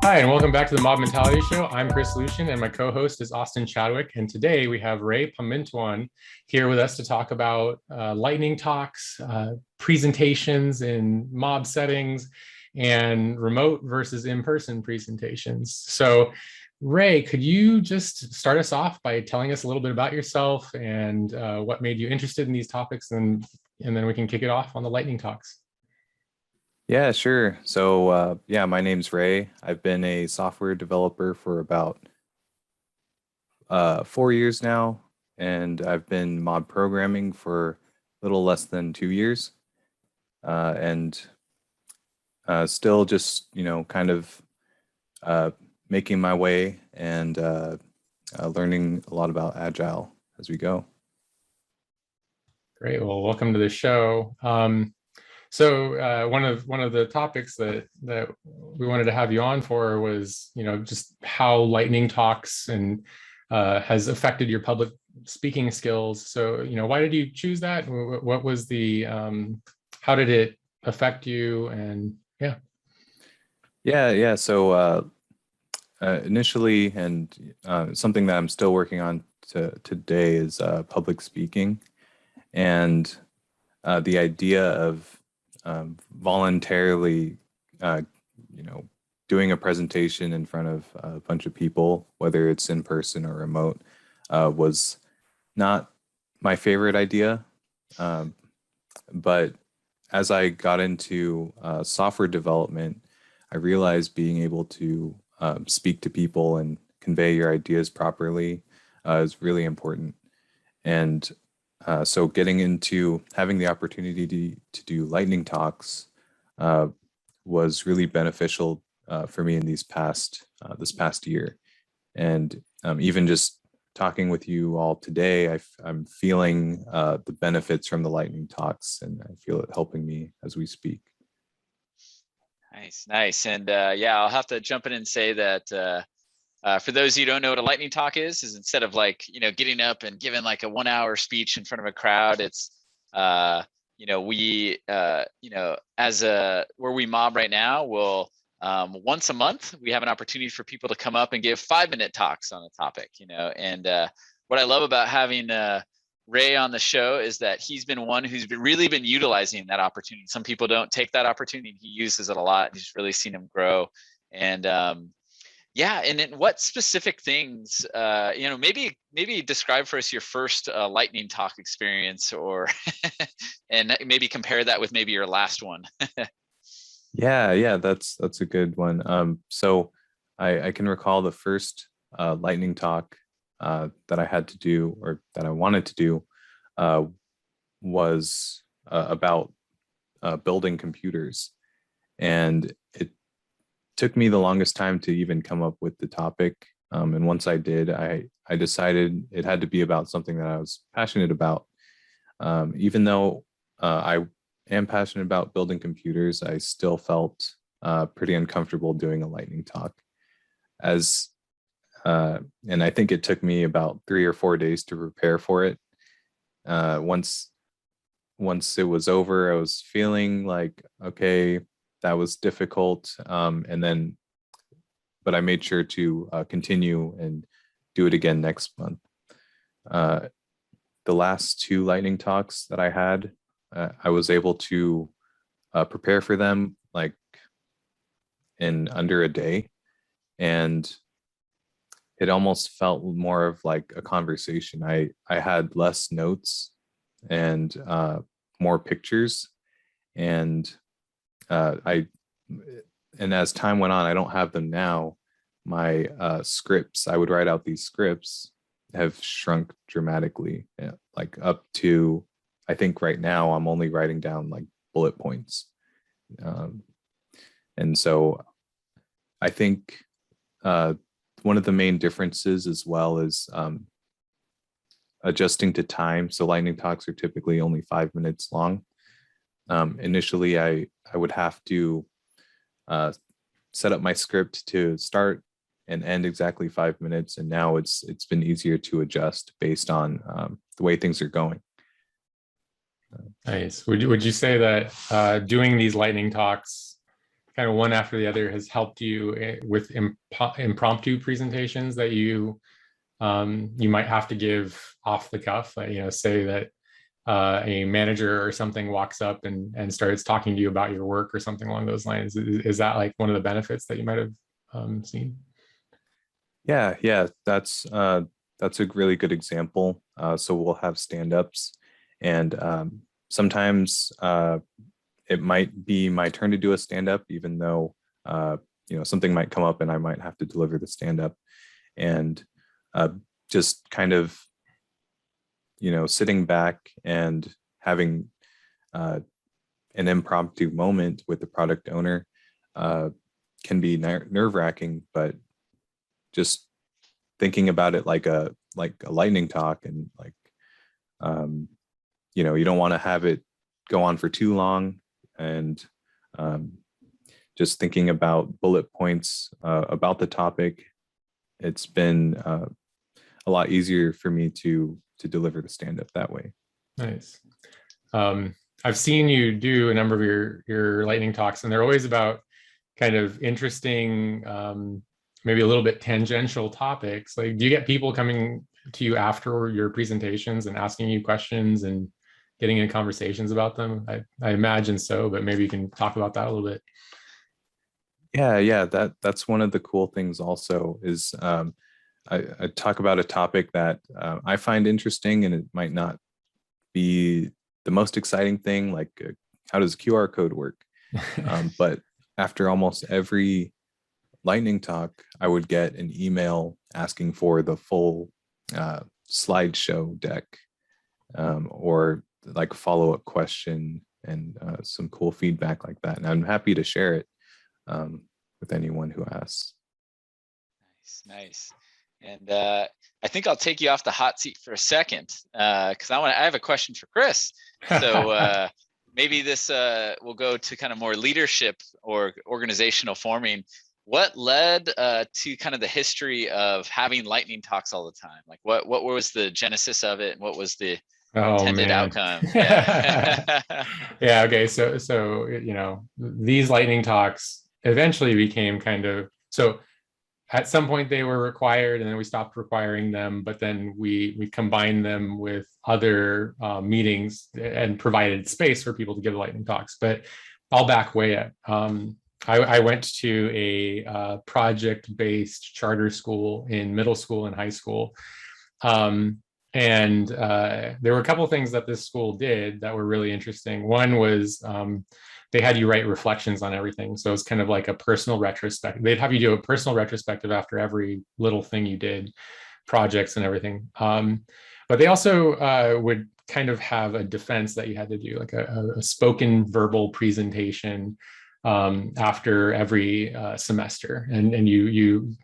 Hi, and welcome back to the Mob Mentality Show. I'm Chris Lucian, and my co-host is Austin Chadwick. And today we have Reinier Pamintuan here with us to talk about lightning talks, presentations in mob settings, and remote versus in-person presentations. So, Ray, could you just start us off by telling us a little bit about yourself and what made you interested in these topics, and then we can kick it off on the lightning talks. Yeah, sure. So, my name's Ray. I've been a software developer for about 4 years now, and I've been mob programming for a little less than 2 years, and still just, kind of making my way and learning a lot about Agile as we go. Great. Well, welcome to the show. So one of the topics that we wanted to have you on for was, just how lightning talks and has affected your public speaking skills. So, why did you choose that? What was the how did it affect you? And Yeah. So initially, and something that I'm still working on today is public speaking, and the idea of voluntarily, doing a presentation in front of a bunch of people, whether it's in person or remote, was not my favorite idea. But as I got into software development, I realized being able to speak to people and convey your ideas properly is really important. And so getting into having the opportunity to do lightning talks was really beneficial for me in this past year. And even just talking with you all today, I'm feeling the benefits from the lightning talks, and I feel it helping me as we speak. Nice. And I'll have to jump in and say that for those of you who don't know what a lightning talk is instead of getting up and giving like a 1 hour speech in front of a crowd, it's we where we mob right now, we'll once a month we have an opportunity for people to come up and give 5-minute talks on a topic. And what I love about having Ray on the show is that he's been one who's really been utilizing that opportunity. Some people don't take that opportunity. He uses it a lot. He's really seen him grow. And and then what specific things, maybe describe for us your first lightning talk experience, or and maybe compare that with maybe your last one. Yeah, that's a good one. So I can recall the first lightning talk that I had to do, or that I wanted to do, was about building computers, and it took me the longest time to even come up with the topic. And once I did, I decided it had to be about something that I was passionate about. Even though I am passionate about building computers, I still felt pretty uncomfortable doing a lightning talk. And I think it took me about 3 or 4 days to prepare for it. Once it was over, I was feeling like, okay, that was difficult. But I made sure to continue and do it again next month. The last 2 lightning talks that I had, I was able to prepare for them like in under a day. And it almost felt more of like a conversation. I had less notes and more pictures. And as time went on, I don't have them now. My scripts, I would write out these scripts, have shrunk dramatically, like up to, I think right now I'm only writing down like bullet points. And so I think one of the main differences as well is adjusting to time. So lightning talks are typically only 5 minutes long. Initially, I would have to set up my script to start and end exactly 5 minutes, and now it's been easier to adjust based on the way things are going. Nice. Would you say that doing these lightning talks kind of one after the other has helped you with impromptu presentations that you might have to give off the cuff? Say that a manager or something walks up and starts talking to you about your work or something along those lines. Is that like one of the benefits that you might have seen? Yeah, that's a really good example. So we'll have stand-ups, and sometimes it might be my turn to do a stand-up, even though something might come up and I might have to deliver the stand-up, and just kind of sitting back and having an impromptu moment with the product owner can be nerve-wracking, but just thinking about it like a lightning talk, and you don't want to have it go on for too long, and just thinking about bullet points about the topic, it's been a lot easier for me to deliver the stand-up that way. Nice. I've seen you do a number of your lightning talks, and they're always about kind of interesting, maybe a little bit tangential topics. Like, do you get people coming to you after your presentations and asking you questions and getting in conversations about them? I imagine so, but maybe you can talk about that a little bit. Yeah, that's one of the cool things also is I talk about a topic that I find interesting, and it might not be the most exciting thing, like how does QR code work? But after almost every lightning talk, I would get an email asking for the full slideshow deck, or like a follow-up question, and some cool feedback like that. And I'm happy to share it with anyone who asks. Nice. And I think I'll take you off the hot seat for a second, because I have a question for Chris. So maybe this will go to kind of more leadership or organizational forming. What led to kind of the history of having lightning talks all the time? Like what was the genesis of it, and what was the intended outcome? Yeah. Yeah. Okay. So these lightning talks eventually became kind of, so at some point they were required, and then we stopped requiring them, but then we combined them with other meetings and provided space for people to give lightning talks. But I'll back way up. I went to a project-based charter school in middle school and high school. And there were a couple of things that this school did that were really interesting. One was they had you write reflections on everything. So it's kind of like a personal retrospective. They'd have you do a personal retrospective after every little thing you did, projects and everything. But they also would kind of have a defense that you had to do, like a spoken verbal presentation after every semester, and you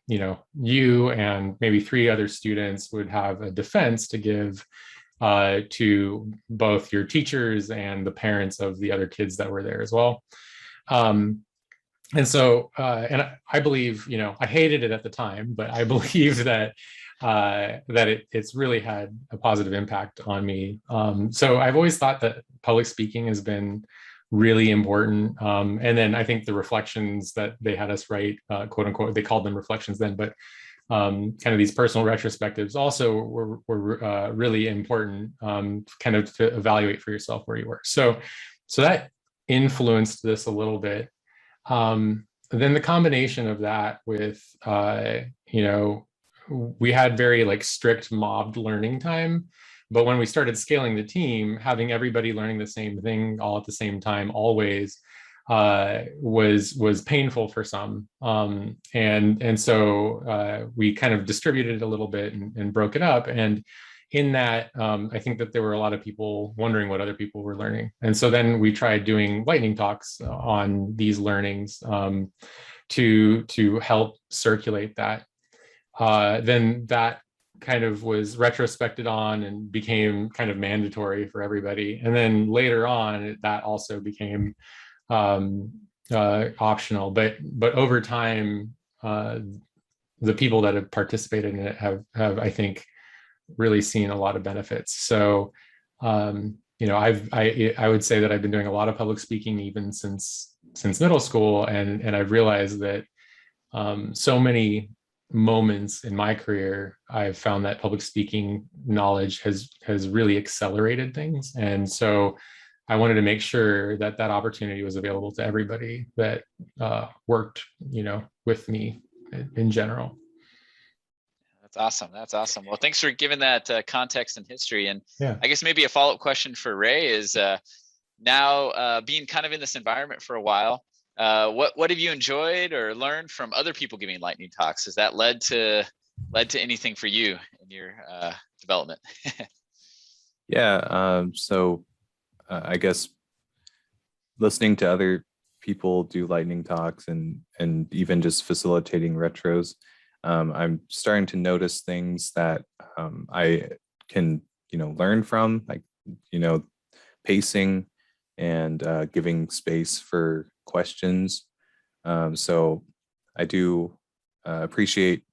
and maybe 3 other students would have a defense to give to both your teachers and the parents of the other kids that were there as well. And so and I believe, I hated it at the time, but I believed that it's really had a positive impact on me. So I've always thought that public speaking has been really important. And then I think the reflections that they had us write, quote unquote, they called them reflections then, but kind of these personal retrospectives also were really important, kind of to evaluate for yourself where you were. So that influenced this a little bit. Then the combination of that with, we had very like strict mobbed learning time. But when we started scaling the team, having everybody learning the same thing all at the same time always was painful for some. And so we kind of distributed it a little bit and broke it up. And in that, I think that there were a lot of people wondering what other people were learning. And so then we tried doing lightning talks on these learnings to help circulate that. Then that kind of was retrospected on and became kind of mandatory for everybody. And then later on, that also became optional. But over time, the people that have participated in it have I think really seen a lot of benefits. So I would say that I've been doing a lot of public speaking even since since middle school, and I've realized that so many moments in my career, I've found that public speaking knowledge has really accelerated things. And so I wanted to make sure that that opportunity was available to everybody that worked, with me in general. That's awesome. That's awesome. Well, thanks for giving that context and history. And Yeah. I guess maybe a follow-up question for Ray is now being kind of in this environment for a while, what have you enjoyed or learned from other people giving lightning talks? Has that led to anything for you in your development? Yeah. So I guess listening to other people do lightning talks and even just facilitating retros, I'm starting to notice things that I can, learn from, like, pacing and giving space for questions. So I do appreciate,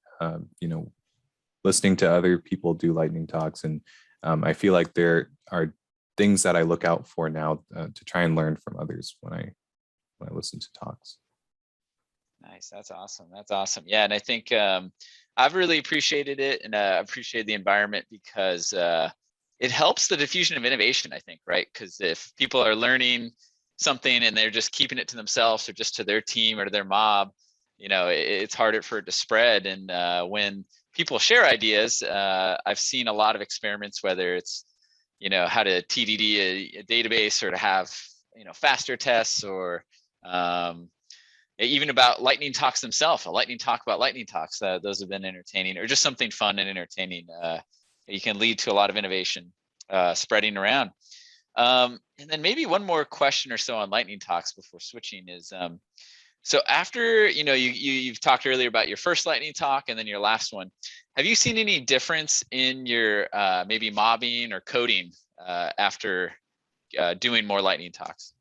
listening to other people do lightning talks. And I feel like there are things that I look out for now to try and learn from others when I listen to talks. Nice. That's awesome. That's awesome. Yeah. And I think I've really appreciated it, and appreciated the environment because it helps the diffusion of innovation, I think, right? Because if people are learning something and they're just keeping it to themselves or just to their team or to their mob, it's harder for it to spread. And when people share ideas, I've seen a lot of experiments, whether it's, how to TDD a database or to have, faster tests, or even about lightning talks themselves, a lightning talk about lightning talks. Those have been entertaining, or just something fun and entertaining. You can lead to a lot of innovation spreading around. And then maybe one more question or so on lightning talks before switching is, so after, you've talked earlier about your first lightning talk and then your last one, have you seen any difference in your maybe mobbing or coding after doing more lightning talks?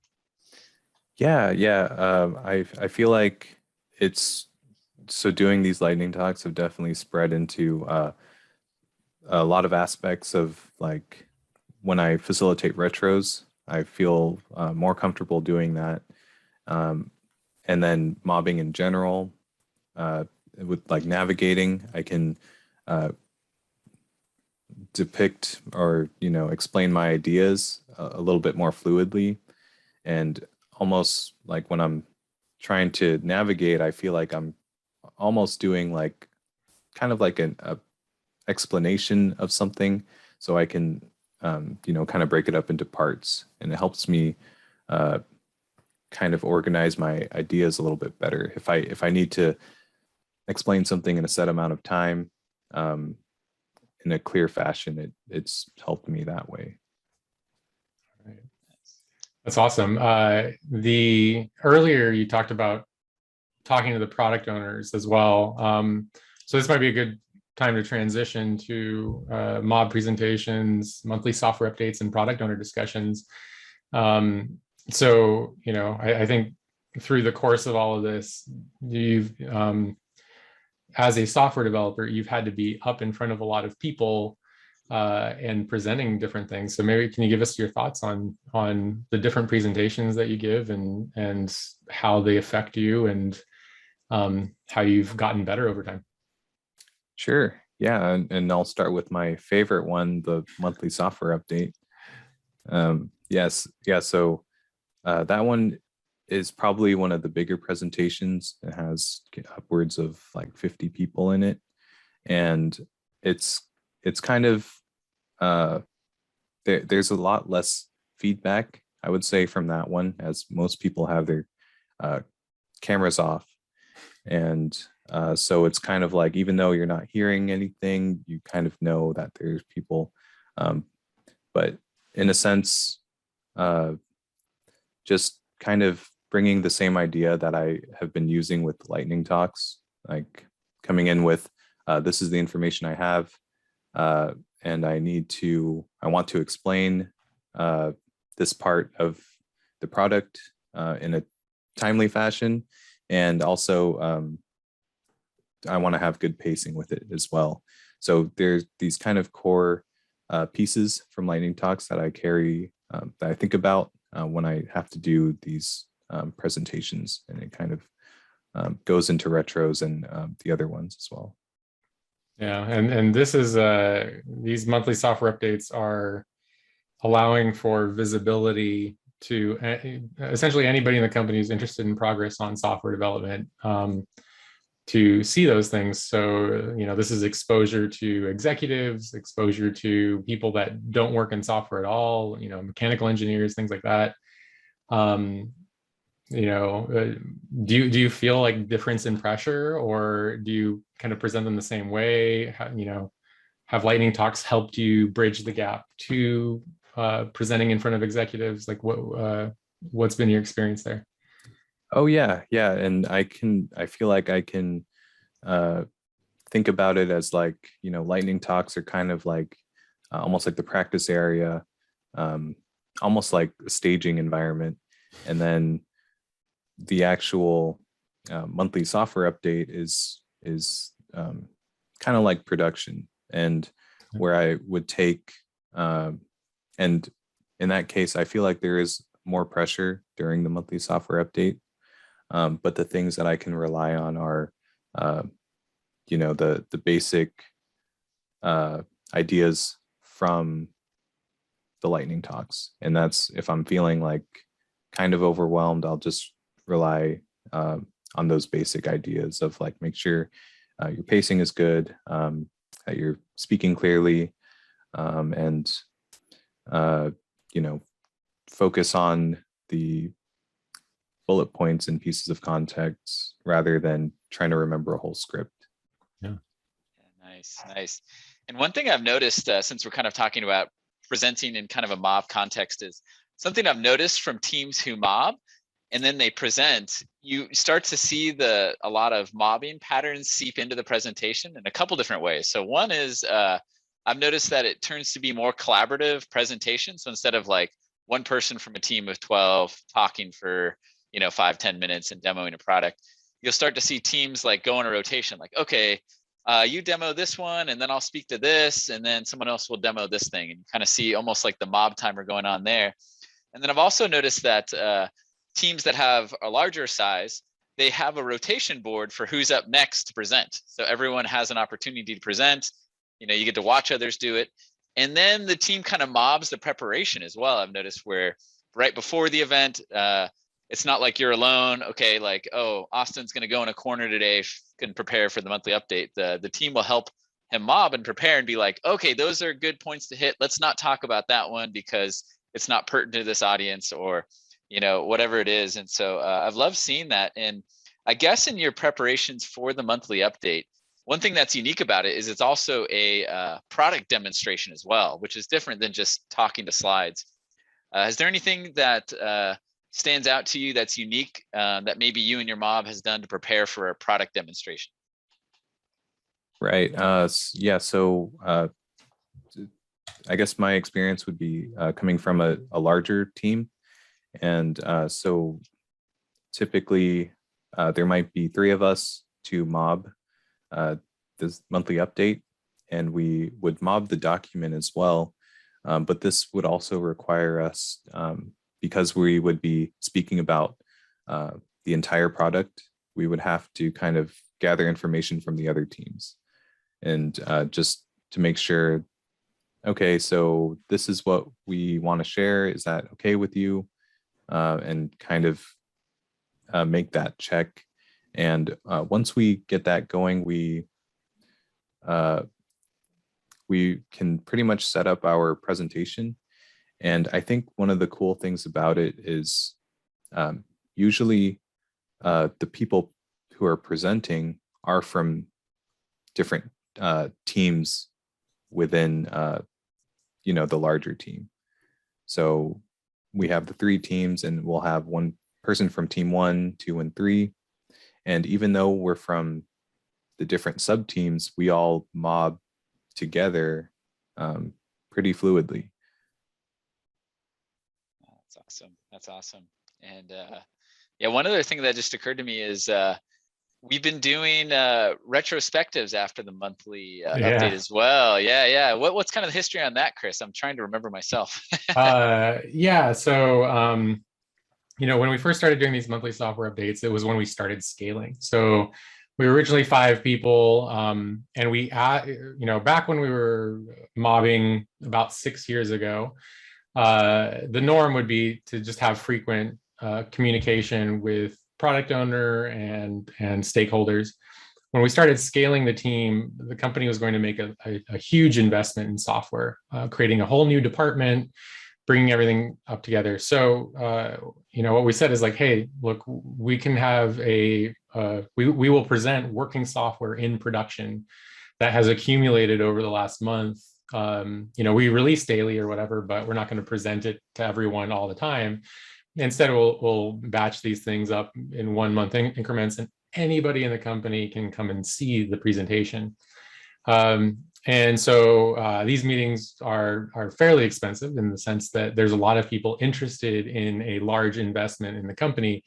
Yeah. I feel like doing these lightning talks have definitely spread into a lot of aspects of, like, when I facilitate retros, I feel more comfortable doing that. And then mobbing in general, with like navigating, I can depict or, explain my ideas a little bit more fluidly. And almost like when I'm trying to navigate, I feel like I'm almost doing like kind of like a explanation of something, so I can kind of break it up into parts, and it helps me kind of organize my ideas a little bit better. If I need to explain something in a set amount of time in a clear fashion, it's helped me that way. Right. That's awesome. The earlier you talked about talking to the product owners as well. So this might be a good time to transition to mob presentations, monthly software updates, and product owner discussions. So, I think through the course of all of this, you've, as a software developer, you've had to be up in front of a lot of people and presenting different things. So maybe can you give us your thoughts on the different presentations that you give and how they affect you, and how you've gotten better over time? Sure. Yeah. And I'll start with my favorite one, the monthly software update. Yes. Yeah. So that one is probably one of the bigger presentations. It has upwards of like 50 people in it. And it's kind of, there's a lot less feedback, I would say, from that one, as most people have their cameras off. And so it's kind of like, even though you're not hearing anything, you kind of know that there's people. But in a sense, just kind of bringing the same idea that I have been using with lightning talks, like coming in with, this is the information I have, and I want to explain this part of the product in a timely fashion. And also, I want to have good pacing with it as well. So there's these kind of core pieces from lightning talks that I carry, that I think about when I have to do these presentations, and it kind of goes into retros and the other ones as well. Yeah, and this is these monthly software updates are allowing for visibility to essentially anybody in the company who's interested in progress on software development to see those things. So, this is exposure to executives, exposure to people that don't work in software at all, mechanical engineers, things like that. Do you feel like difference in pressure, or do you kind of present them the same way? Have lightning talks helped you bridge the gap to presenting in front of executives? Like what's been your experience there? Oh yeah. And I feel like I can think about it as like, lightning talks are kind of like almost like the practice area, almost like a staging environment. And then the actual monthly software update is kind of like production, and where I would take, and in that case, I feel like there is more pressure during the monthly software update. But the things that I can rely on are, the basic ideas from the lightning talks. And that's, if I'm feeling like kind of overwhelmed, I'll just rely on those basic ideas of like, make sure your pacing is good, that you're speaking clearly, and focus on the bullet points and pieces of context rather than trying to remember a whole script. Yeah. Nice. And one thing I've noticed since we're kind of talking about presenting in kind of a mob context is something I've noticed from teams who mob and then they present, you start to see a lot of mobbing patterns seep into the presentation in a couple different ways. So one is I've noticed that it turns to be more collaborative presentation. So instead of like one person from a team of 12 talking for 5-10 minutes and demoing a product, you'll start to see teams like go on a rotation, like, okay, you demo this one and then I'll speak to this, and then someone else will demo this thing, and you kind of see almost like the mob timer going on there. And then I've also noticed that teams that have a larger size, they have a rotation board for who's up next to present. So everyone has an opportunity to present. You get to watch others do it. And then the team kind of mobs the preparation as well. I've noticed where right before the event, it's not like you're alone. Okay, like, oh, Austin's going to go in a corner today, can prepare for the monthly update. The team will help him mob and prepare and be like, okay, those are good points to hit. Let's not talk about that one because it's not pertinent to this audience, or whatever it is. And so I've loved seeing that. And I guess in your preparations for the monthly update, one thing that's unique about it is it's also a product demonstration as well, which is different than just talking to slides. Is there anything that stands out to you that's unique that maybe you and your mob has done to prepare for a product demonstration? Right. Yeah. So I guess my experience would be coming from a larger team. And so typically there might be 3 of us to mob this monthly update, and we would mob the document as well. But this would also require us, because we would be speaking about the entire product, we would have to kind of gather information from the other teams, and just to make sure, okay, so this is what we want to share. Is that okay with you? And kind of make that check. And once we get that going, we can pretty much set up our presentation. And I think one of the cool things about it is usually the people who are presenting are from different teams within the larger team. So we have the 3 teams, and we'll have one person from team 1, 2, and 3. And even though we're from the different sub teams, we all mob together pretty fluidly. That's awesome. And one other thing that just occurred to me is we've been doing retrospectives after the monthly update as well. Yeah. What's kind of the history on that, Chris? I'm trying to remember myself. So when we first started doing these monthly software updates, it was when we started scaling. So we were originally 5 people, and we, back when we were mobbing about 6 years ago, the norm would be to just have frequent communication with product owner and stakeholders. When we started scaling the team, the company was going to make a huge investment in software, creating a whole new department, bringing everything up together. So, what we said is like, hey, look, we can have we will present working software in production that has accumulated over the last month. We release daily or whatever, but we're not going to present it to everyone all the time. Instead, we'll batch these things up in 1 month increments, and anybody in the company can come and see the presentation. And so these meetings are fairly expensive in the sense that there's a lot of people interested in a large investment in the company.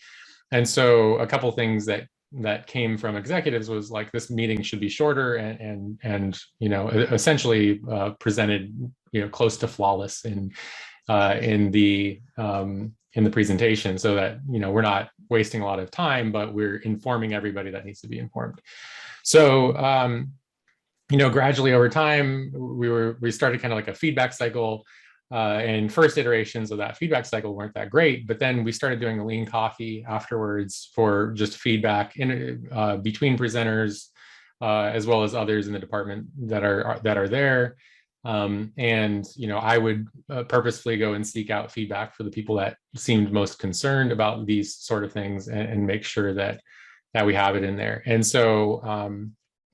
And so a couple things that came from executives was like, this meeting should be shorter and essentially presented close to flawless in the presentation, so that we're not wasting a lot of time, but we're informing everybody that needs to be informed. So gradually over time, we started kind of like a feedback cycle, and first iterations of that feedback cycle weren't that great, but then we started doing a lean coffee afterwards for just feedback between presenters, as well as others in the department that are there. I would purposefully go and seek out feedback for the people that seemed most concerned about these sort of things, and make sure that we have it in there. And so,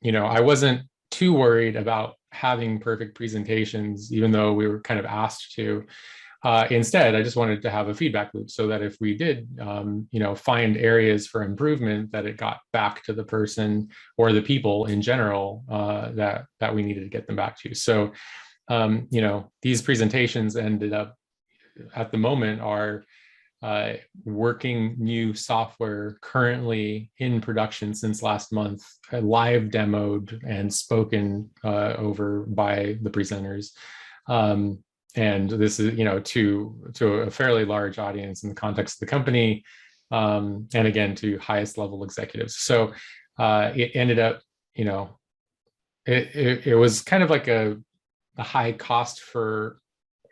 I wasn't too worried about having perfect presentations, even though we were kind of asked to. Instead, I just wanted to have a feedback loop, so that if we did, find areas for improvement, that it got back to the person or the people in general that we needed to get them back to. So, these presentations ended up, at the moment, are working new software currently in production since last month, live demoed and spoken over by the presenters. And this is, to a fairly large audience in the context of the company, and again, to highest level executives. So it ended up, it was kind of like a high cost for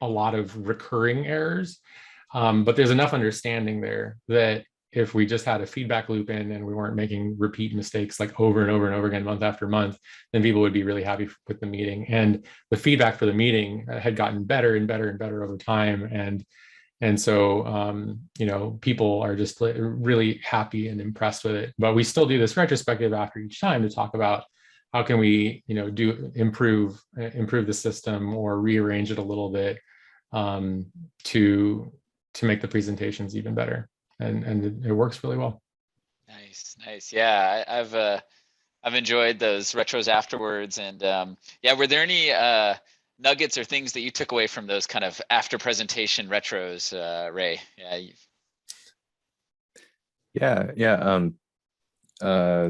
a lot of recurring errors. But there's enough understanding there that if we just had a feedback loop in, and we weren't making repeat mistakes like over and over and over again, month after month, then people would be really happy with the meeting. And the feedback for the meeting had gotten better and better and better over time. And so, people are just really happy and impressed with it. But we still do this retrospective after each time to talk about how can we, improve the system, or rearrange it a little bit, to make the presentations even better, and it works really well. Nice. Yeah, I've enjoyed those retros afterwards, and were there any nuggets or things that you took away from those kind of after presentation retros, Ray?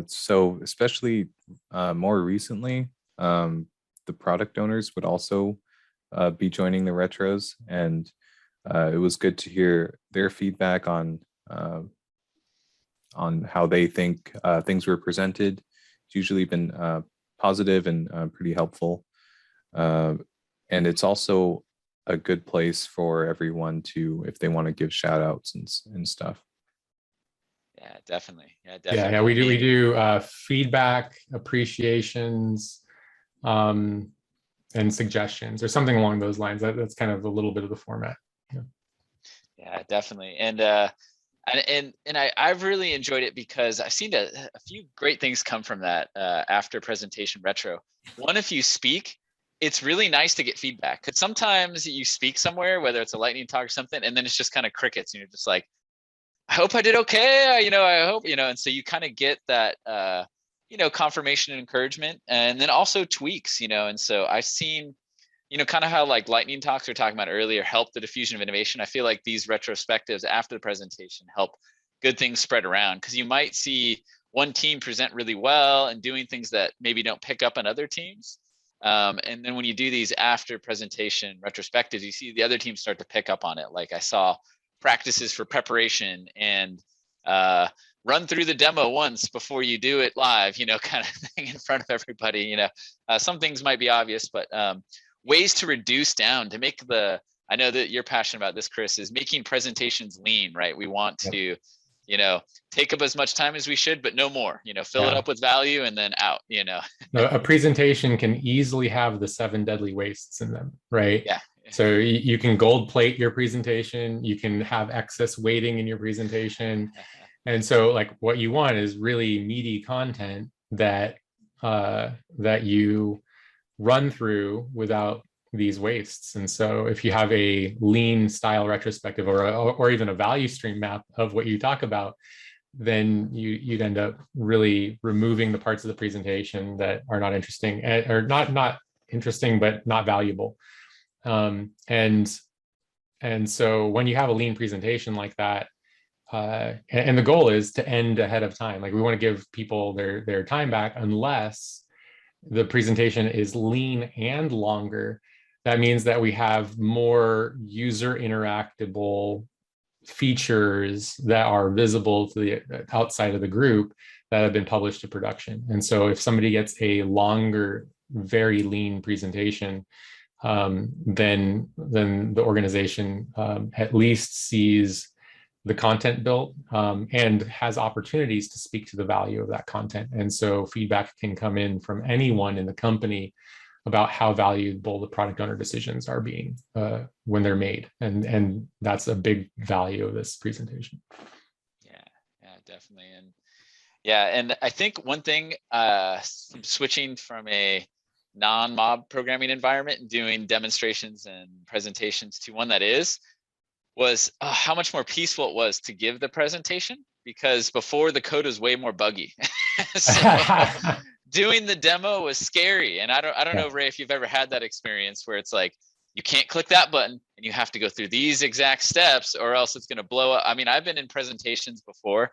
So especially more recently, the product owners would also be joining the retros, and it was good to hear their feedback on how they think things were presented. It's usually been positive and pretty helpful, and it's also a good place for everyone to, if they want to give shout outs and stuff. Yeah, definitely. Yeah, we do feedback, appreciations, and suggestions, or something along those lines. That's kind of a little bit of the format. Yeah, definitely. And I've really enjoyed it, because I've seen a few great things come from that after presentation retro. One, if you speak, it's really nice to get feedback, because sometimes you speak somewhere, whether it's a lightning talk or something, and then it's just kind of crickets, and you're just like, I hope I did okay. I hope, and so you kind of get that, confirmation and encouragement, and then also tweaks, and so I've seen, kind of how like lightning talks we were talking about earlier help the diffusion of innovation. I feel like these retrospectives after the presentation help good things spread around, because you might see one team present really well and doing things that maybe don't pick up on other teams. And then when you do these after presentation retrospectives, you see the other teams start to pick up on it. Like I saw practices for preparation and run through the demo once before you do it live, kind of thing in front of everybody. Some things might be obvious, but ways to reduce down to make I know that you're passionate about this, Chris, is making presentations lean, right? We want to, take up as much time as we should, but no more, fill it up with value and then out, A presentation can easily have the 7 deadly wastes in them, right? Yeah. So you can gold plate your presentation, you can have excess weighting in your presentation. And so like what you want is really meaty content that that you run through without these wastes. And so if you have a lean style retrospective or even a value stream map of what you talk about, then you'd end up really removing the parts of the presentation that are not interesting or not interesting, but not valuable. And so when you have a lean presentation like that, and the goal is to end ahead of time. Like we want to give people their time back unless the presentation is lean and longer. That means that we have more user interactable features that are visible to the outside of the group that have been published to production. And so if somebody gets a longer, very lean presentation, then the organization at least sees the content built and has opportunities to speak to the value of that content. And so feedback can come in from anyone in the company about how valuable the product owner decisions are being when they're made. And that's a big value of this presentation. Yeah, definitely. And I think one thing, switching from a non-mob programming environment and doing demonstrations and presentations to one that was how much more peaceful it was to give the presentation, because before the code was way more buggy. So doing the demo was scary. And I don't know, Ray, if you've ever had that experience where it's like, you can't click that button and you have to go through these exact steps or else it's going to blow up. I mean, I've been in presentations before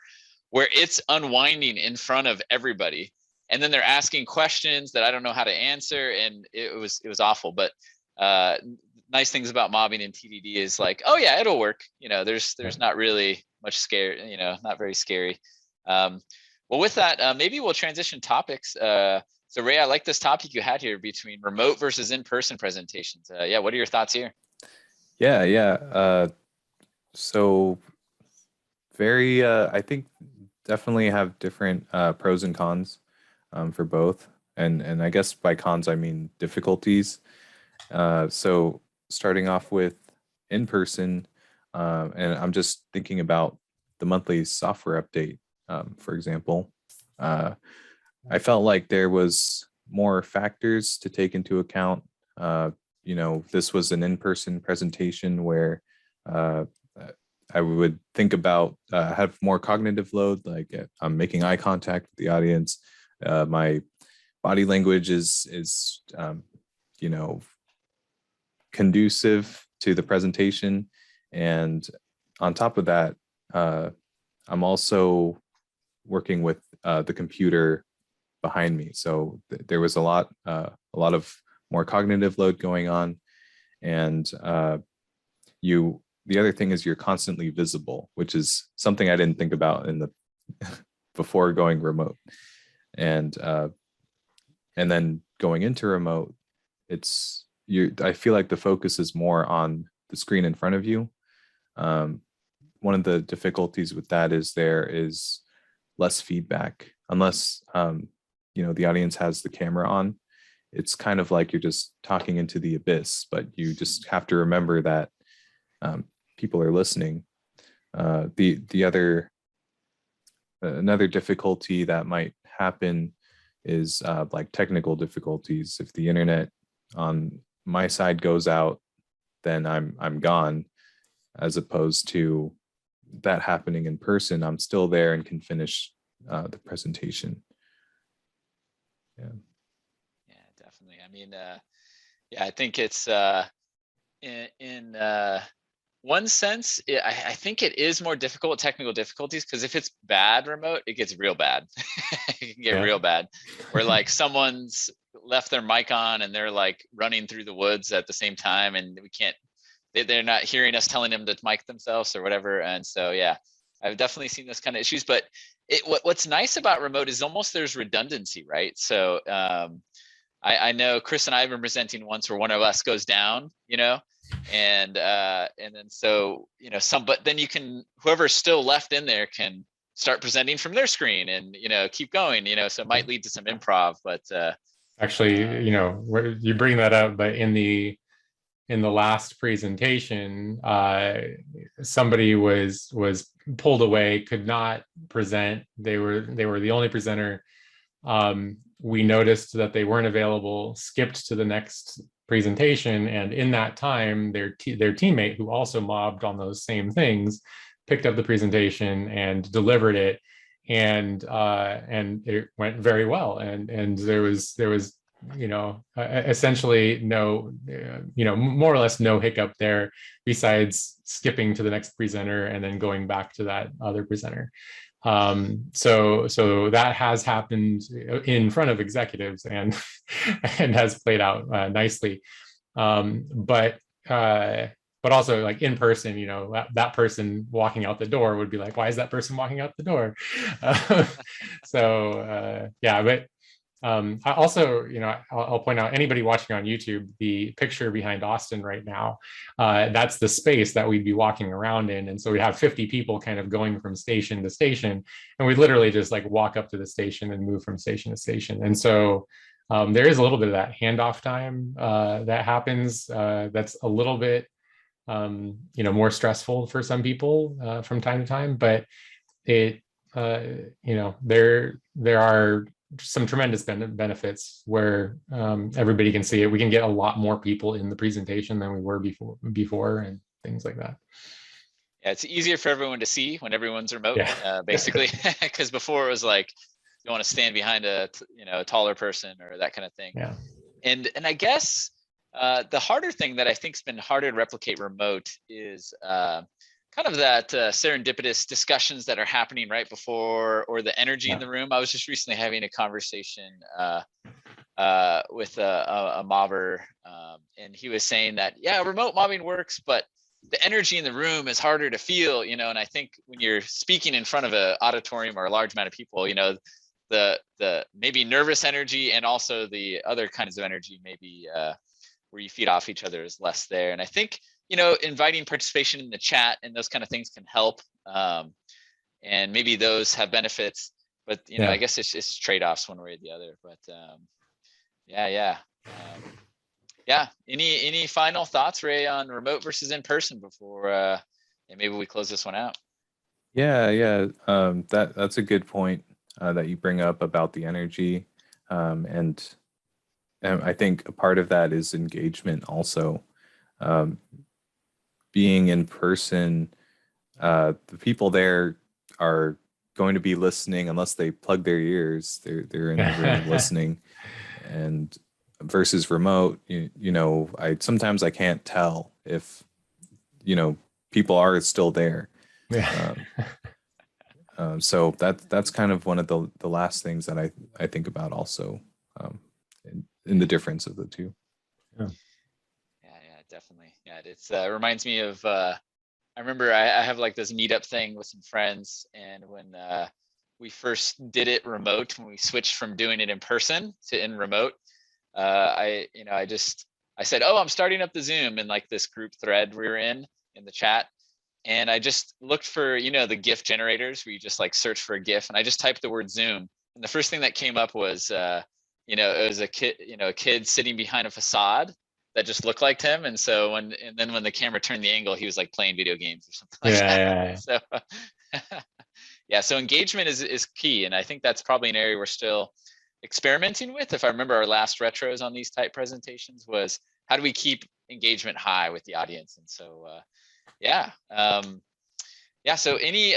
where it's unwinding in front of everybody. And then they're asking questions that I don't know how to answer. And it was awful. But nice things about mobbing in TDD is like, oh yeah, it'll work. There's not really much scare, not very scary. Well, with that, maybe we'll transition topics. So Ray, I like this topic you had here between remote versus in-person presentations. What are your thoughts here? So very, I think definitely have different pros and cons for both. And I guess by cons, I mean difficulties. So starting off with in-person, and I'm just thinking about the monthly software update, for example. I felt like there was more factors to take into account. This was an in-person presentation where I would think about have more cognitive load, like I'm making eye contact with the audience. My body language is conducive to the presentation. And on top of that, I'm also working with the computer behind me. So there was a lot of more cognitive load going on. And the other thing is you're constantly visible, which is something I didn't think about in the before going remote. And then going into remote, I feel like the focus is more on the screen in front of you. One of the difficulties with that is there is less feedback unless the audience has the camera on. It's kind of like you're just talking into the abyss, but you just have to remember that people are listening. Another difficulty that might happen is like technical difficulties. If the internet on my side goes out, then I'm gone, as opposed to that happening in person. I'm still there and can finish the presentation. Yeah, definitely. I mean, I think it's in one sense, I think it is more difficult with technical difficulties, because if it's bad remote, it gets real bad. It can get real bad, where like someone's left their mic on and they're like running through the woods at the same time, and they're not hearing us telling them to mic themselves or whatever. And so, yeah, I've definitely seen those kind of issues, but what's nice about remote is almost there's redundancy, right? So I know Chris and I have been presenting once where one of us goes down, and then so, but then you can, whoever's still left in there can start presenting from their screen and, keep going, so it might lead to some improv, but actually, you bring that up, but in the last presentation, somebody was pulled away, could not present. They were the only presenter. We noticed that they weren't available, skipped to the next presentation, and in that time, their teammate, who also mobbed on those same things, picked up the presentation and delivered it, and it went very well. And there was essentially no, more or less no hiccup there, besides skipping to the next presenter and then going back to that other presenter. So that has happened in front of executives and has played out nicely. But also, like, in person, that person walking out the door would be like, why is that person walking out the door? Yeah, but I also, I'll point out, anybody watching on YouTube, the picture behind Austin right now, that's the space that we'd be walking around in. And so we have 50 people kind of going from station to station, and we literally just like walk up to the station and move from station to station. And so there is a little bit of that handoff time that happens. That's a little bit, more stressful for some people from time to time, but it, there are some tremendous benefits where everybody can see it. We can get a lot more people in the presentation than we were before and things like that. Yeah, it's easier for everyone to see when everyone's remote, yeah. basically, because before it was like you want to stand behind a taller person or that kind of thing. Yeah. And I guess the harder thing that I think's been harder to replicate remote is kind of that serendipitous discussions that are happening right before, or the energy in the room. I was just recently having a conversation with a mobber, and he was saying that, yeah, remote mobbing works, but the energy in the room is harder to feel, and I think when you're speaking in front of an auditorium or a large amount of people, the maybe nervous energy and also the other kinds of energy, maybe where you feed off each other, is less there. And I think, inviting participation in the chat and those kind of things can help. And maybe those have benefits, but, I guess it's trade-offs one way or the other, but yeah. Any final thoughts, Ray, on remote versus in person before and maybe we close this one out? Yeah. That's a good point that you bring up about the energy. And I think a part of that is engagement also. Being in person, the people there are going to be listening unless they plug their ears. They're in the room listening. And versus remote, sometimes I can't tell if people are still there. Yeah. So that's kind of one of the last things that I think about also, in the difference of the two. Yeah. Yeah, definitely. Yeah, it's reminds me of I remember I have like this meetup thing with some friends, and when we first did it remote, when we switched from doing it in person to in remote, I said, oh, I'm starting up the Zoom in like this group thread we were in the chat, and I just looked for the GIF generators where you just like search for a GIF, and I just typed the word Zoom, and the first thing that came up was it was a kid sitting behind a facade that just looked like him. And so when the camera turned the angle, he was like playing video games or something like that. So yeah, so engagement is key. And I think that's probably an area we're still experimenting with. If I remember our last retros on these type presentations was, how do we keep engagement high with the audience? And so, so any,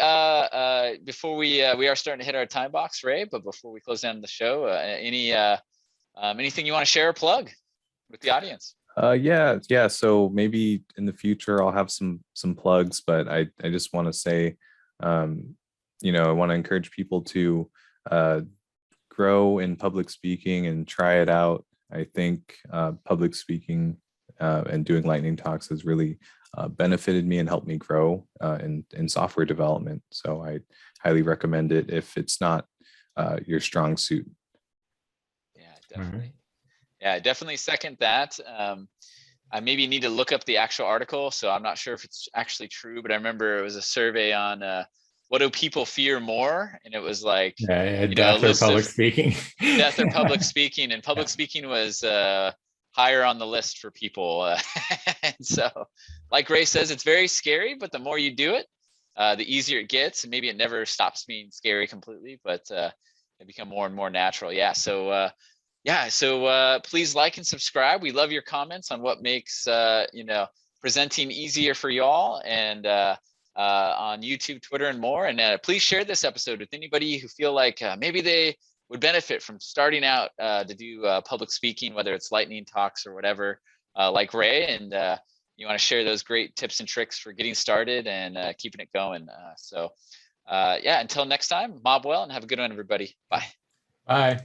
before we are starting to hit our time box, Ray, but before we close down the show, anything you want to share or plug with the audience? Yeah. So maybe in the future I'll have some plugs, but I just want to say, I want to encourage people to grow in public speaking and try it out. I think public speaking and doing lightning talks has really benefited me and helped me grow in software development. So I highly recommend it if it's not your strong suit. Yeah, definitely. Yeah, I definitely second that. I maybe need to look up the actual article, so I'm not sure if it's actually true, but I remember it was a survey on what do people fear more, and it was like, Yeah, you know, a death or list public of speaking. death or public speaking, and public speaking was higher on the list for people. And so, like Ray says, it's very scary, but the more you do it, the easier it gets, and maybe it never stops being scary completely, but it become more and more natural. Yeah. So please like and subscribe. We love your comments on what makes presenting easier for y'all, and on YouTube, Twitter, and more. And please share this episode with anybody who feel like maybe they would benefit from starting out to do public speaking, whether it's lightning talks or whatever, like Ray. And you want to share those great tips and tricks for getting started and keeping it going. Until next time, mob well and have a good one, everybody. Bye. Bye.